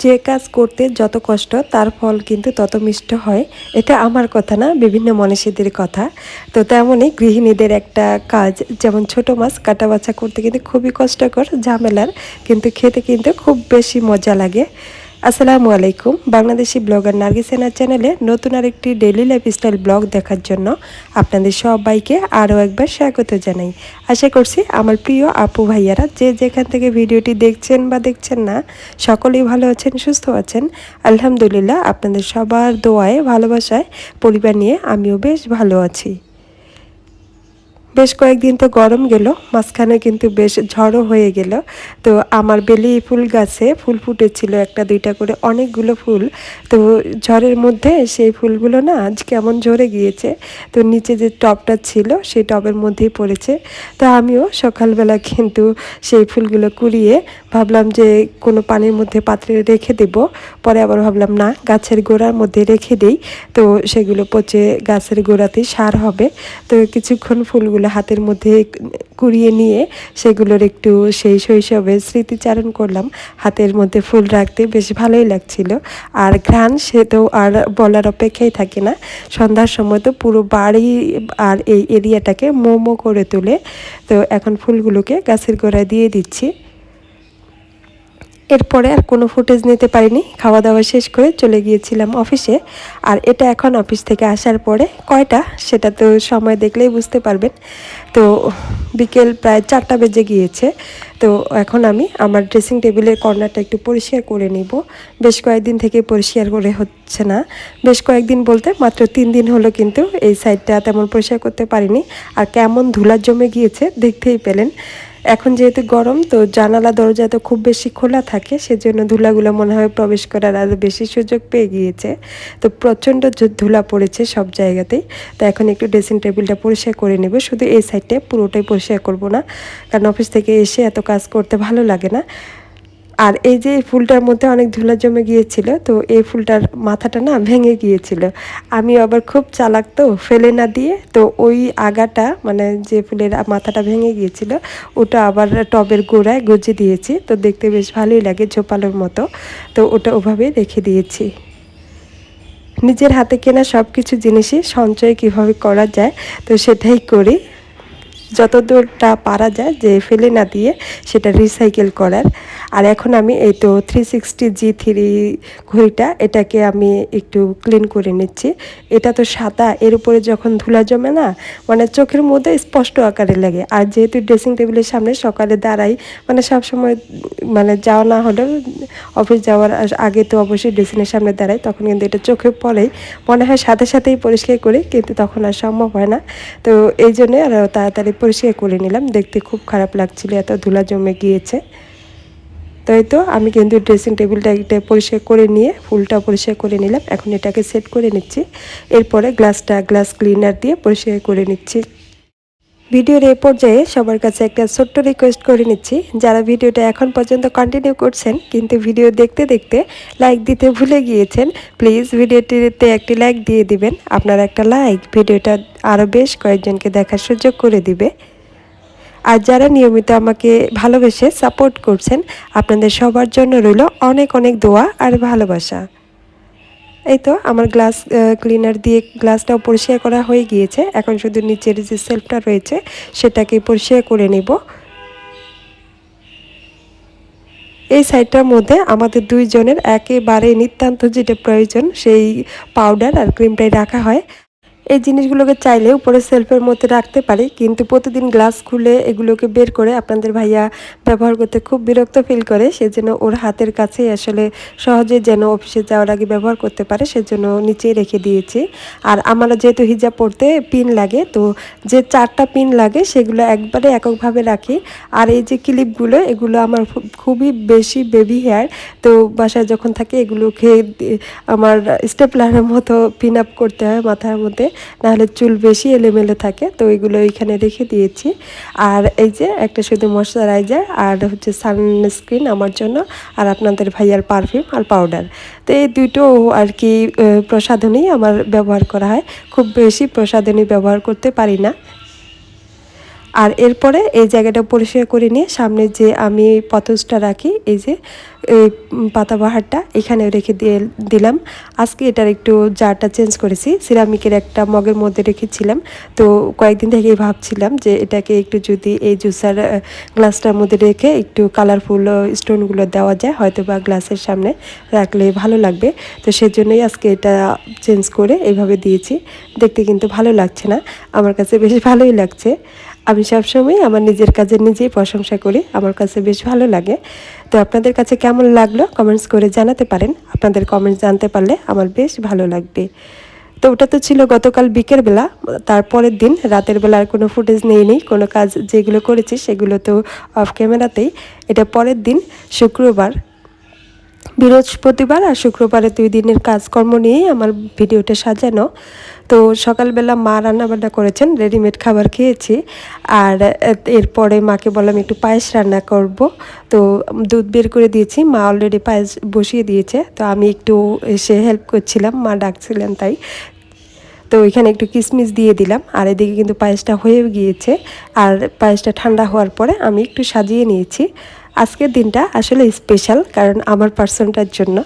যে কাজ করতে যত কষ্ট তার ফল কিন্তু তত মিষ্ট হয়। এটা আমার কথা না, বিভিন্ন মনীষীদের কথা। তো তেমনই গৃহিণীদের একটা কাজ, যেমন ছোট মাছ কাটা বাছা করতে কিন্তু খুবই কষ্টকর, ঝামেলার, কিন্তু খেতে কিন্তু খুব বেশি মজা লাগে। আসসালামু আলাইকুম। বাংলাদেশি ব্লগার নার্গিসেনার চ্যানেলে নতুন আরেকটি ডেইলি লাইফস্টাইল ব্লগ দেখার জন্য আপনাদের সবাইকে আরও একবার স্বাগত জানাই। আশা করছি আমার প্রিয় আপু ভাইয়ারা যে যেখান থেকে ভিডিওটি দেখছেন বা দেখছেন না, সকলেই ভালো আছেন, সুস্থ আছেন। আলহামদুলিল্লাহ, আপনাদের সবার দোয়ায় ভালোবাসায় পরিবার নিয়ে আমিও বেশ ভালো আছি। বেশ কয়েকদিন তো গরম গেল, মাঝখানে কিন্তু বেশ ঝড়ও হয়ে গেল। তো আমার বেলি ফুল গাছে ফুল ফুটেছিল একটা দুইটা করে, অনেকগুলো ফুল। তো ঝড়ের মধ্যে সেই ফুলগুলো না আজ কেমন ঝরে গিয়েছে। তো নিচে যে টবটা ছিল সেই টবের মধ্যেই পড়েছে। তো আমিও সকালবেলা কিন্তু সেই ফুলগুলো কুড়িয়ে ভাবলাম যে কোনো পানির মধ্যে পাত্রে রেখে দেব। পরে আবার ভাবলাম না, গাছের গোড়ার মধ্যে রেখে দেই, তো সেগুলো পচে গাছের গোড়াতেই সার হবে। তো কিছুক্ষণ ফুলগুলো হাতের মধ্যে কুড়িয়ে নিয়ে সেগুলোর একটু সেই শৈশবের স্মৃতিচারণ করলাম। হাতের মধ্যে ফুল রাখতে বেশ ভালোই লাগছিল। আর ঘ্রাণ সে তো আর বলার অপেক্ষাই থাকে না। সন্ধ্যার সময় তো পুরো বাড়ি আর এই এরিয়াটাকে মোমো করে তোলে। তো এখন ফুলগুলোকে গাছের গোড়ায় দিয়ে দিচ্ছি। এরপরে আর কোনো ফুটেজ নিতে পারিনি, খাওয়া দাওয়া শেষ করে চলে গিয়েছিলাম অফিসে। আর এটা এখন অফিস থেকে আসার পরে কয়টা সেটা তো সময় দেখলেই বুঝতে পারবেন। তো বিকেল প্রায় 4টা বেজে গিয়েছে। তো এখন আমি আমার ড্রেসিং টেবিলের কর্নারটা একটু পরিষ্কার করে নিব। বেশ কয়েকদিন থেকে পরিষ্কার করে হচ্ছে না। বেশ কয়েকদিন বলতে মাত্র 3 দিন হলো কিন্তু এই সাইডটা তেমন পরিষ্কার করতে পারিনি। আর কেমন ধুলা জমে গিয়েছে দেখতেই পেলেন। এখন যেহেতু গরম, তো জানালা দরজা তো খুব বেশি খোলা থাকে, সেজন্য ধুলাগুলো মনে হয় প্রবেশ করার আরও বেশি সুযোগ পেয়ে গিয়েছে। তো প্রচণ্ড ধুলা পড়েছে সব জায়গাতেই। তো এখন একটু ড্রেসিং টেবিলটা পরিষ্কার করে নেব, শুধু এই সাইডটা পুরোটাই পরিষ্কার করব না, কারণ অফিস থেকে এসে এত কাজ করতে ভালো লাগে না। আর এই যে এই ফুলটার মধ্যে অনেক ধুলা জমে গিয়েছিল, তো এই ফুলটার মাথাটা না ভেঙে গিয়েছিল। আমি আবার খুব চালাক, তো ফেলে না দিয়ে তো ওই আগাটা, মানে যে ফুলের মাথাটা ভেঙে গিয়েছিল, ওটা আবার টবের গোড়ায় গজিয়ে দিয়েছি। তো দেখতে বেশ ভালোই লাগে, ঝোপালোর মতো। তো ওটা ওভাবে রেখে দিয়েছি। নিজের হাতে কেনা সব কিছু জিনিসই সঞ্চয় কিভাবে করা যায়, তো সেটাই করি। যতদূরটা পারা যায় যে ফেলে না দিয়ে সেটা রিসাইকেল করার। আর এখন আমি এই তো 360G3 ঘড়িটা, এটাকে আমি একটু ক্লিন করে নিচ্ছি। এটা তো সাদা, এর উপরে যখন ধুলা জমে না, মানে চোখের মধ্যে স্পষ্ট আকারে লাগে। আর যেহেতু ড্রেসিং টেবিলের সামনে সকালে দাঁড়াই, মানে সবসময়, মানে যাওয়া না হলেও অফিস যাওয়ার আগে তো অবশ্যই ড্রেসিংয়ের সামনে দাঁড়াই, তখন কিন্তু এটা চোখে পড়েই মনে হয় সাথে সাথেই পরিষ্কার করি, কিন্তু তখন আর সম্ভব হয় না। তো এই জন্যে আর তাড়াতাড়ি পরিষ্কার করে নিলাম। দেখতে খুব খারাপ লাগছিল, এত ধুলা জমে গিয়েছে। তো এই তো আমি কিন্তু ড্রেসিং টেবিলটা এটা পরিষ্কার করে নিয়ে ফুলটা পরিষ্কার করে নিলাম। এখন এটাকে সেট করে নিচ্ছি। এরপরে গ্লাস ক্লিনার দিয়ে পরিষ্কার করে নিচ্ছি। ভিডিওর এই পর্যায়ে সবার কাছে একটা ছোট্ট রিকোয়েস্ট করে নিচ্ছি, যারা ভিডিওটা এখন পর্যন্ত কন্টিনিউ করছেন কিন্তু ভিডিও দেখতে দেখতে লাইক দিতে ভুলে গিয়েছেন, প্লিজ ভিডিওটিতে একটি লাইক দিয়ে দিবেন। আপনার একটা লাইক ভিডিওটা আরও বেশ কয়েকজনকে দেখার সুযোগ করে দিবে। আর যারা নিয়মিত আমাকে ভালোবেসে সাপোর্ট করছেন, আপনাদের সবার জন্য রইল অনেক অনেক দোয়া আর ভালোবাসা। এই তো আমার গ্লাস ক্লিনার দিয়ে গ্লাসটাও পরিষ্কার করা হয়ে গিয়েছে। এখন শুধু নিচের যে সেলফটা রয়েছে সেটাকে পরিষ্কার করে নেব। এই সাইডটার মধ্যে আমাদের দুইজনের একেবারে নিতান্ত যেটা প্রয়োজন, সেই পাউডার আর ক্রিমটাই রাখা হয়। এই জিনিসগুলোকে চাইলে উপরে সেলফের মধ্যে রাখতে পারি, কিন্তু প্রতিদিন গ্লাস খুলে এগুলোকে বের করে আপনাদের ভাইয়া ব্যবহার করতে খুব বিরক্ত ফিল করে, সেজন্য ওর হাতের কাছেই আসলে সহজে যেন অফিসে যাওয়ার আগে ব্যবহার করতে পারে, সেজন্য নিচেই রেখে দিয়েছি। আর আমার যেহেতু হিজাব পরতে পিন লাগে, তো যে 4টা পিন লাগে সেগুলো একবারে এককভাবে রাখি। আর এই যে ক্লিপগুলো, এগুলো আমার খুবই বেশি বেবি হেয়ার, তো বাসায় যখন থাকে এগুলোকে আমার স্টেপলারের মতো পিন আপ করতে হয় মাথার মধ্যে, নাহলে চুল বেশি এলোমেলো থাকে। তো এগুলো এখানে রেখে দিয়েছি। আর এই যে একটা শুধু ময়শ্চারাইজার আর হচ্ছে সানস্ক্রিন আমার জন্য, আর আপনাদের ভাইয়ার পারফিউম আর পাউডার। তো এই দুটো আর কি প্রসাধনী আমার ব্যবহার করা হয়, খুব বেশি প্রসাধনী ব্যবহার করতে পারি না। আর এরপরে এই জায়গাটা পরিষ্কার করে নিয়ে সামনে যে আমি পথসটা রাখি, এই যে এই পাতাবাহারটা এখানে রেখে দিলাম। আজকে এটার একটু জারটা চেঞ্জ করেছি, সিরামিকের একটা মগের মধ্যে রেখেছিলাম। তো কয়েকদিন থেকেই ভাবছিলাম যে এটাকে একটু যদি এই জুসার গ্লাসটার মধ্যে রেখে একটু কালারফুল স্টোনগুলো দেওয়া যায়, হয়তো বা গ্লাসের সামনে রাখলে ভালো লাগবে। তো সেজন্যই আজকে এটা চেঞ্জ করে এইভাবে দিয়েছি। দেখতে কিন্তু ভালো লাগছে না, আমার কাছে বেশ ভালোই লাগছে। আমি সবসময় আমার নিজের কাজে নিজেই প্রশংসা করি, আমার কাছে বেশ ভালো লাগে। তো আপনাদের কাছে কেমন লাগলো কমেন্টস করে জানাতে পারেন, আপনাদের কমেন্টস জানতে পারলে আমার বেশ ভালো লাগবে। তো ওটা তো ছিল গতকাল বিকেলবেলা। তারপরের দিন রাতের বেলা আর কোনো ফুটেজ নেই, কোনো কাজ যেগুলো করেছি সেগুলো তো অফ ক্যামেরাতেই। এটা পরের দিন শুক্রবার, বৃহস্পতিবার আর শুক্রবারে 2 দিনের কাজকর্ম নিয়েই আমার ভিডিওটা সাজানো। তো সকালবেলা মা রান্নাবান্না করেছেন, রেডিমেড খাবার খেয়েছি। আর এরপরে মাকে বললাম একটু পায়েস রান্না করব। তো দুধ বের করে দিয়েছি, মা অলরেডি পায়েস বসিয়ে দিয়েছে। তো আমি একটু এসে হেল্প করছিলাম, মা ডাকছিলেন তাই। তো এখানে একটু কিশমিশ দিয়ে দিলাম। আর এদিকে কিন্তু পায়েসটা হয়ে গিয়েছে। আর পায়েসটা ঠান্ডা হওয়ার পরে আমি একটু সাজিয়ে নিয়েছি। আজকের দিনটা আসলে স্পেশাল, কারণ আমার পার্সনটার জন্য।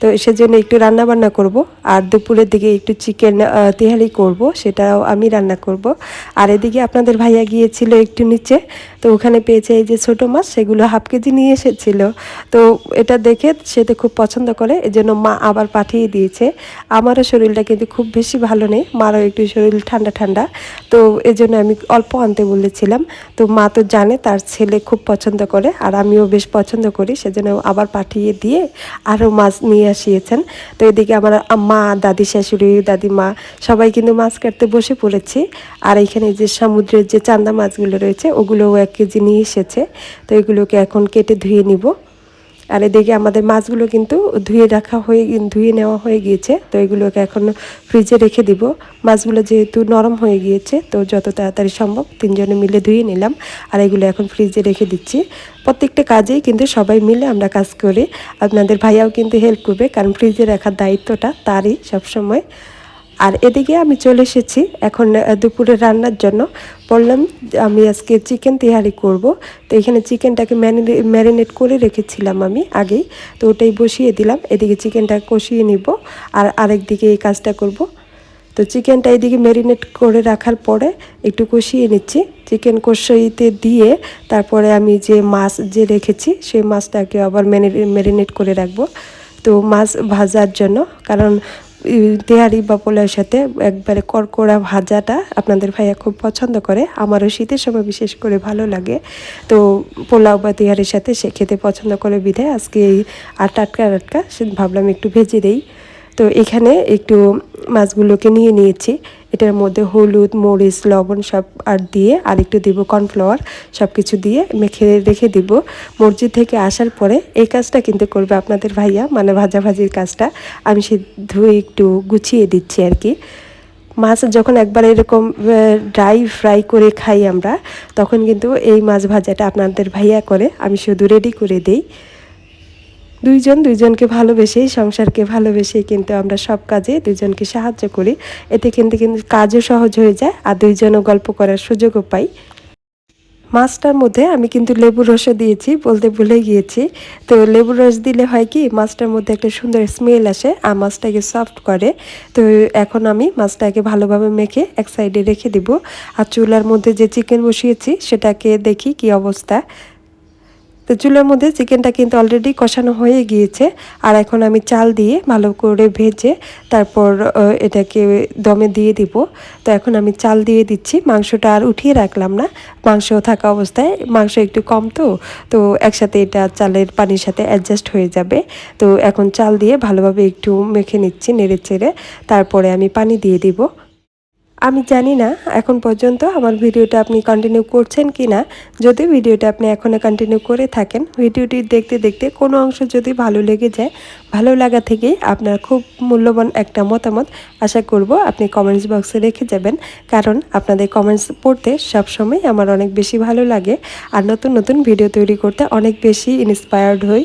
তো সেজন্য একটু রান্না বান্না করব। আর দুপুরের দিকে একটু চিকেন তেহারি করব, সেটাও আমি রান্না করব। আর এদিকে আপনাদের ভাইয়া গিয়েছিল একটু নিচে, তো ওখানে পেয়েছে এই যে ছোটো মাছ, সেগুলো হাফ কেজি নিয়ে এসেছিল। তো এটা দেখে সে তো খুব পছন্দ করে, এজন্য মা আবার পাঠিয়ে দিয়েছে। আমারও শরীরটা কিন্তু খুব বেশি ভালো নেই, মারও একটু শরীর ঠান্ডা ঠান্ডা। তো এজন্য আমি অল্প আনতে বলেছিলাম। তো মা তো জানে তার ছেলে খুব পছন্দ করে, আর আমিও বেশ পছন্দ করি, সেজন্য আবার পাঠিয়ে দিয়ে আরও মাছ নিয়ে আসিয়েছেন। তো এদিকে আমার মা, দাদি শাশুড়ি, দাদিমা সবাই কিন্তু মাছ কাটতে বসে পড়েছি। আর এখানে যে সমুদ্রের যে চান্দা মাছগুলো রয়েছে ওগুলোও 1 কেজি নিয়ে এসেছে। তো এগুলোকে এখন কেটে ধুয়ে নিব। আর এদিকে আমাদের মাছগুলো কিন্তু ধুয়ে নেওয়া হয়ে গিয়েছে। তো এগুলোকে এখন ফ্রিজে রেখে দিব। মাছগুলো যেহেতু নরম হয়ে গিয়েছে, তো যত তাড়াতাড়ি সম্ভব 3 জনে মিলে ধুয়ে নিলাম। আর এগুলো এখন ফ্রিজে রেখে দিচ্ছি। প্রত্যেকটা কাজেই কিন্তু সবাই মিলে আমরা কাজ করি। আপনাদের ভাইয়াও কিন্তু হেল্প করবে, কারণ ফ্রিজে রাখার দায়িত্বটা তারই সবসময়। আর এদিকে আমি চলে এসেছি এখন দুপুরে রান্নার জন্য। বললাম আমি আজকে চিকেন তেহারি করব। তো এখানে চিকেনটাকে ম্যারিনেট করে রেখেছিলাম আমি আগেই, তো ওটাই বসিয়ে দিলাম। এদিকে চিকেনটা কষিয়ে নিব, আর আরেক দিকে এই কাজটা করব। তো চিকেনটা এদিকে ম্যারিনেট করে রাখার পরে একটু কষিয়ে নিচ্ছি। চিকেন কষাইতে দিয়ে তারপরে আমি যে মাছ যে রেখেছি সেই মাছটাকে আবার ম্যারিনেট করে রাখবো। তো মাছ ভাজার জন্য, কারণ তেহারি বা পোলাওর সাথে একবারে কড়কড়া ভাজাটা আপনাদের ভাইয়া খুব পছন্দ করে, আমারও শীতের সময় বিশেষ করে ভালো লাগে। তো পোলাও বা তেহারির সাথে সে খেতে পছন্দ করে বিধায় আজকে এই আর টাটকা টাটকা ভাবলাম একটু ভেজে দেই। তো এখানে একটু মাছগুলোকে নিয়ে নিয়েছি, এটার মধ্যে হলুদ, মরিচ, লবণ সব আর দিয়ে আর একটু দিব কর্নফ্লাওয়ার, সব কিছু দিয়ে মেখে রেখে দিব। মসজিদ থেকে আসার পরে এই কাজটা কিন্তু করবে আপনাদের ভাইয়া, মানে ভাজাভাজির কাজটা আমি সে ধুয়ে একটু গুছিয়ে দিচ্ছি আর কি। মাছ যখন একবার এরকম ড্রাই ফ্রাই করে খাই আমরা, তখন কিন্তু এই মাছ ভাজাটা আপনাদের ভাইয়া করে, আমি শুধু রেডি করে দেই। দুইজনকে ভালোবেসেই, সংসারকে ভালোবেসেই কিন্তু আমরা সব কাজে দুইজনকে সাহায্য করি। এতে কিন্তু কাজও সহজ হয়ে যায়, আর দুইজনও গল্প করার সুযোগও পাই। মাছটার মধ্যে আমি কিন্তু লেবুর রসও দিয়েছি, বলতে ভুলে গিয়েছি। তো লেবুর রস দিলে হয় কি, মাছটার মধ্যে একটা সুন্দর স্মেল আসে আর মাছটাকে সফট করে। তো এখন আমি মাছটাকে ভালোভাবে মেখে এক সাইডে রেখে দিব। আর চুলার মধ্যে যে চিকেন বসিয়েছি সেটাকে দেখি কি অবস্থা। তো চুলার মধ্যে চিকেনটা কিন্তু অলরেডি কষানো হয়ে গিয়েছে। আর এখন আমি চাল দিয়ে ভালো করে ভেজে তারপর এটাকে দমে দিয়ে দিব। তো এখন আমি চাল দিয়ে দিচ্ছি, মাংসটা আর উঠিয়ে রাখলাম না, মাংস থাকা অবস্থায়, মাংস একটু কম তো একসাথে এটা চালের পানির সাথে অ্যাডজাস্ট হয়ে যাবে। তো এখন চাল দিয়ে ভালোভাবে একটু মেখে নিচ্ছি নেড়ে চেড়ে, তারপরে আমি পানি দিয়ে দিব। আমি জানি না এখন পর্যন্ত আমার ভিডিওটা আপনি কন্টিনিউ করছেন কি না। যদি ভিডিওটা আপনি এখনও কন্টিনিউ করে থাকেন, ভিডিওটি দেখতে দেখতে কোনো অংশ যদি ভালো লেগে যায়, ভালো লাগা থেকেই আপনার খুব মূল্যবান একটা মতামত আশা করব আপনি কমেন্টস বক্সে রেখে যাবেন, কারণ আপনাদের কমেন্টস পড়তে সবসময় আমার অনেক বেশি ভালো লাগে। আর নতুন নতুন ভিডিও তৈরি করতে অনেক বেশি ইন্সপায়ার্ড হই।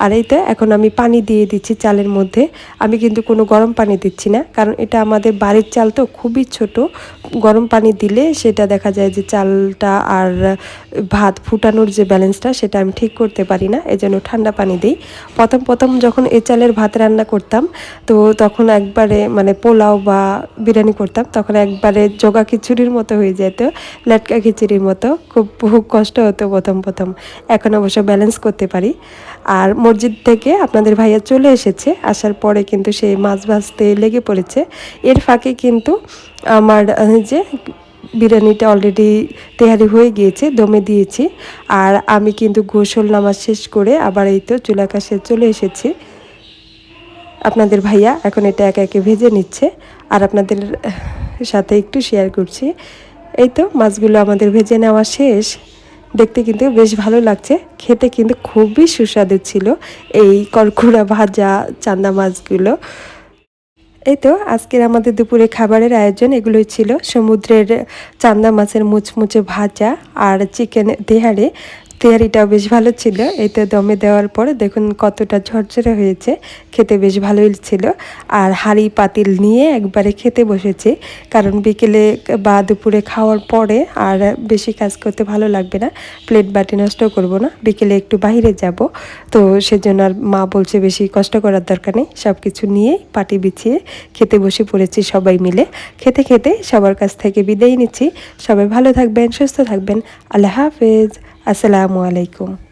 আর এই তো এখন আমি পানি দিয়ে দিচ্ছি চালের মধ্যে। আমি কিন্তু কোনো গরম পানি দিচ্ছি না, কারণ এটা আমাদের বাড়ির চাল তো খুবই ছোট। গরম পানি দিলে সেটা দেখা যায় যে চালটা আর ভাত ফুটানোর যে ব্যালেন্সটা সেটা আমি ঠিক করতে পারি না, এজন্য ঠান্ডা পানি দিই। প্রথম যখন এই চালের ভাত রান্না করতাম, তো তখন একবারে মানে পোলাও বা বিরিয়ানি করতাম, তখন একবারে জগা খিচুড়ির মতো হয়ে যেত, লেটকা খিচুড়ির মতো। খুব কষ্ট হতো প্রথম। এখন অবশ্য ব্যালেন্স করতে পারি। আর মসজিদ থেকে আপনাদের ভাইয়া চলে এসেছে, আসার পরে কিন্তু সে মাছ ভাজতে লেগে পড়েছে। এর ফাঁকে কিন্তু আমার যে বিরিয়ানিটা অলরেডি তেহারি হয়ে গিয়েছে, দমে দিয়েছি। আর আমি কিন্তু গোসল নামাজ শেষ করে আবার এই তো চুলার কাছে চলে এসেছি। আপনাদের ভাইয়া এখন এটা একে একে ভেজে নিচ্ছে, আর আপনাদের সাথে একটু শেয়ার করছি। এই তো মাছগুলো আমাদের ভেজে নেওয়া শেষ। দেখতে কিন্তু বেশ ভালো লাগছে, খেতে কিন্তু খুবই সুস্বাদু ছিল এই কড়কড়া ভাজা চান্দা মাছগুলো। এই তো আজকের আমাদের দুপুরে খাবারের আয়োজন এগুলোই ছিল। সমুদ্রের চান্দা মাছের মুচমুচে ভাজা আর চিকেন তেহারি। তেহারিটাও বেশ ভালো ছিল। এই তো দমে দেওয়ার পরে দেখুন কতটা ঝরঝরে হয়েছে, খেতে বেশ ভালোই ছিল। আর হাঁড়ি পাতিল নিয়ে একবারে খেতে বসেছি, কারণ বিকেলে বা দুপুরে খাওয়ার পরে আর বেশি কাজ করতে ভালো লাগবে না, প্লেট বাটি নষ্ট করব না, বিকেলে একটু বাইরে যাব। তো সেজন্য আর মা বলছে বেশি কষ্ট করার দরকার নেই, সব কিছু নিয়েই পাটি বিছিয়ে খেতে বসে পড়েছি সবাই মিলে। খেতে খেতে সবার কাছ থেকে বিদায় নিচ্ছি। সবাই ভালো থাকবেন, সুস্থ থাকবেন। আল্লাহ হাফেজ। আসসালামু আলাইকুম।